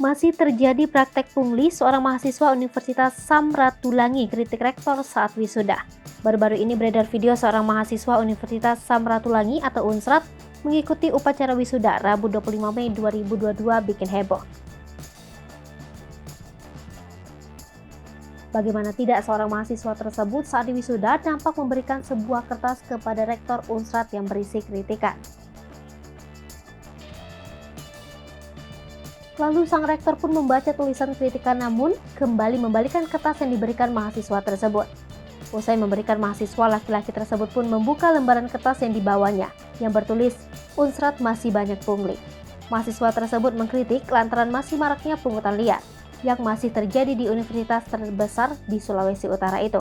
Masih terjadi praktek pungli seorang mahasiswa Universitas Samratulangi kritik rektor saat wisuda. Baru-baru ini beredar video seorang mahasiswa Universitas Samratulangi atau Unsrat mengikuti upacara wisuda Rabu 25 Mei 2022 bikin heboh. Bagaimana tidak, seorang mahasiswa tersebut saat di wisuda nampak memberikan sebuah kertas kepada rektor Unsrat yang berisi kritikan. Lalu sang rektor pun membaca tulisan kritikan namun kembali membalikan kertas yang diberikan mahasiswa tersebut. Usai memberikan mahasiswa, laki-laki tersebut pun membuka lembaran kertas yang dibawanya yang bertulis Unsrat masih banyak pungli. Mahasiswa tersebut mengkritik lantaran masih maraknya pungutan liar yang masih terjadi di universitas terbesar di Sulawesi Utara itu.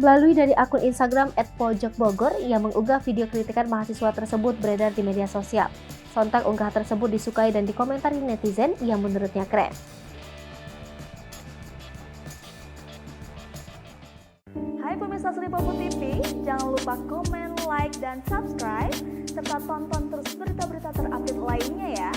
Melalui dari akun Instagram @pojokbogor yang mengunggah video kritikan mahasiswa tersebut beredar di media sosial. Sontak unggah tersebut disukai dan dikomentari netizen yang menurutnya keren. Hai pemirsa Sri Popo TV, jangan lupa komen, like, dan subscribe, serta tonton terus berita-berita terupdate lainnya ya.